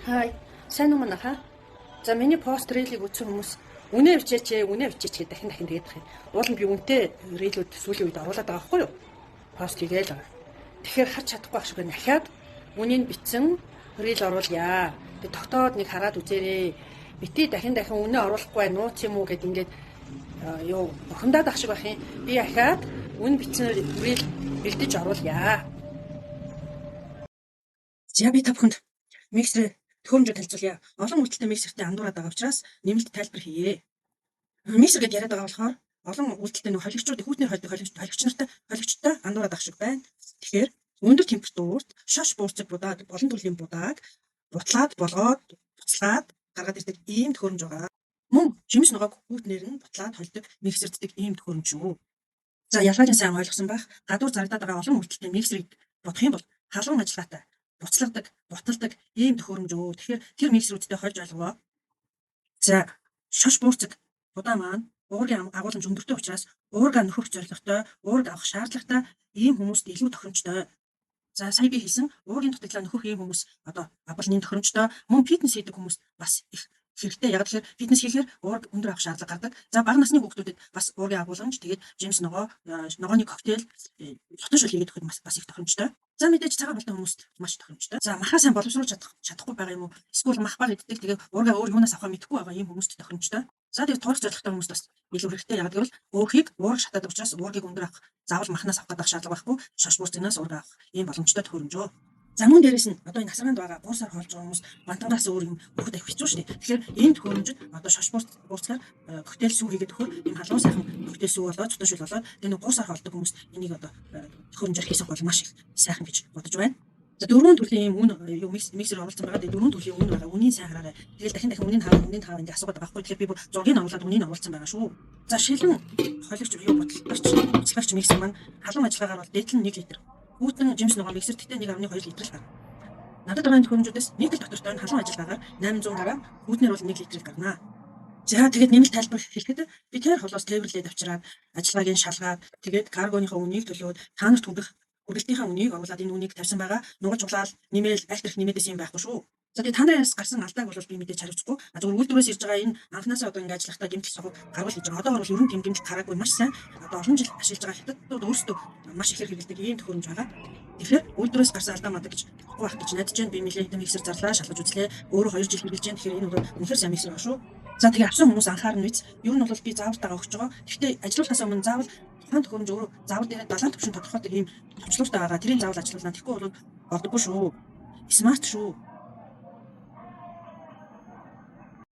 Хай, сайн уу манайха? За миний пост рейлийг үзсэн хүмүүс үнэ бичээч дахин тэгээд байгаа юм. Уул нь би үнэтэй рейлүүд сүүлийн үед оруулаад байгаа байхгүй юу? Пост хийгээл байгаа. Тэгэхээр харж чадахгүй ах шиг байна. Дахиад үнийг бичсэн рейл оруулъя. Тэгээд тогтоод нэг хараад үзээрэй. Бити дахин үнэ оруулахгүй нууц юм уу гэд ингээд бухимдаад ах шиг байх юм. Би ахаад үн бичсэн рейл бэлдэж оруулъя. За би та бүхэнд миксер төхөөрөмжөөр танилцуулъя. Олон үйлдэлтэй миксертэй андуураад байгаа учраас нэмэлт тайлбар хийе. Миксер гэдээ яриад байгаа болохоор олон үйлдэлтэй нөх холигчдод хүүтний холдог холигчтой андуураад ах шиг байна. Тэгэхээр өндөр температурт шаш буурцаг будаад олон төрлийн будааг бутлаад болгоод буцалгаад гаргаад ирдэг ийм төхөөрөмж байгаа. Мөн жимс ногоог хүүтнэр нь бутлаад холдог миксерддэг ийм төхөөрөмж шүү. За ялгааг нь сайн ойлгосон байх. Гадуур зарагдаад байгаа олон үйлдэлтэй миксерийг бодох юм бол халуун ажиллагаатай буцлагдаг, буталдаг ийм төхөөрөмж өө. Тэгэхээр тэр миксерүүдтэй хольж ойлгоо. За шаш буурцаг будаа маань уургийн агуулмж өндөртэй учраас уурга нөхөх зорилготой, уурга авах шаардлагатай ийм хүмүүст илүү тохиромжтой. За сая би хэлсэн уургийн дутагдлаа нөхөх ийм хүмүүс одоо абалны тохиромжтой, мөн фитнес хийдэг хүмүүс бас их хэрэгтэй. Яг тэгэхээр фитнес хийхээр уурга өндөр авах шаардлага гардаг. За бага насны хүүхдүүдэд бас уургийн агуулмж тэгээд жимс ногооны коктейл дотоошл хийгээд өгөх бас их тохиромжтой. За мэдээж цагаан болтой хүмүүст маш тохиромжтой. За махаа сайн боловсруулж чадахгүй байгаа юм уу? Эсвэл мах баг иддэг тэгээ уурга өөр юунаас авахаа мэдэхгүй байгаа ийм хүмүүст тохиромжтой. За тэгээд туурах зорилготой хүмүүст бас илүү хэрэгтэй. Яг гэвэл өөхийг уурга шатаад учраас уургийг өндөр авах заавал махнаас авах гэдэг шаардлага байхгүй. Шаш буурцагнаас уурга авах ийм боломжтой төхөөрөмжөө. За мөн дээрэс нь одоо энэ насранд байгаа буусаар холж байгаа хүмүүс бантангаас өөр юм өгөхөд их хэцүү шүү дээ. Тэгэхээр энэ төхөөрөмжөд одоо шаш буурцгаар коктейл сүү хийгээд өгөхөөр энэ халуун сайхан коктейл сүү болоод цуташил болоод тэгээ нэг буусаар холдог хүмүүс энийг одоо төхөөрөмжөөр хийсэх бол маш их сайхан гэж бодож байна. За дөрвөн төрлийн үн миксер оруулсан байгаа. Дөрвөн төрлийн үн байгаа. Үнийн сайн хараарай. Тэгэл дахин үнийн хаа энэ асуугаад байгаа байхгүй. Тэгэхээр би бүр зургийг оруулаад үнийн оруулсан байгаа шүү. За шилэн холигч буцлагч миксер маань халуун ажиллагаагаар бол дээдлэн 1 литр. Хүүтэн жимс ногоо миксер тэгтээ 1.2 литр л гарна. Надад байгаа төхөөрөмжүүдээс нэг л доктортой нь халуун ажиллагаагаар 800 гараа, хүүтнэр бол 1 литр гарна. За тэгээд нэмэлт тайлбар хэлэхэд би тэр холоос тээвэрлээд авчираад ажиллагаагийн шалгаад тэгээд каргоныхоо үнийг төлөөд та нарт хүргэлтийнхаа үнийг оруулаад энэ үнийг тавьсан байгаа. Нугаж улаал нэмэл аль тэрх нэмээдээс юм байхгүй шүү. За тэгээд та нараас гарсан алдааг бол би мэдээж хариуцахгүй. Зөвхөн үйлдвэрээс ирж байгаа энэ анханасаа одоо ингээд ажиллахдаа гэмтэл сохог гаргуул хийж байгаа. Одоогор бол ерөн гэмтэл гараагүй маш сайн. Одоо олон жил ашиглаж байгаа хятадууд өөрсдөө маш ихээр хэрэглэдэг ийм төхөөрөмж байгаа. Тэгэхээр үйлдвэрээс гарсан алдаа маа гэж бохгүй байх гэж найдаж байна. Би нэлээд миксер зарлаа, шалгаж үзлээ. Өөрөө 2 жил хэрэглэж байна. Тэгэхээр энэ бол үнэхээр сайн миксер байна шүү. За тэгээд авсан хүмүүс анхаарна биз. Ер нь бол би заавартайгаа өгч байгаа. Гэхдээ ажилуулахаас өмнө заавал тухайн төхөөрөмж өөрөө заавал дээр 70 төвшин тодорхойлдог ийм төвчлөртэй байгаа. Тэрийг заавал ажиллуулна. Тэгэхгүй бол болдоггүй шүү. Смарт шүү.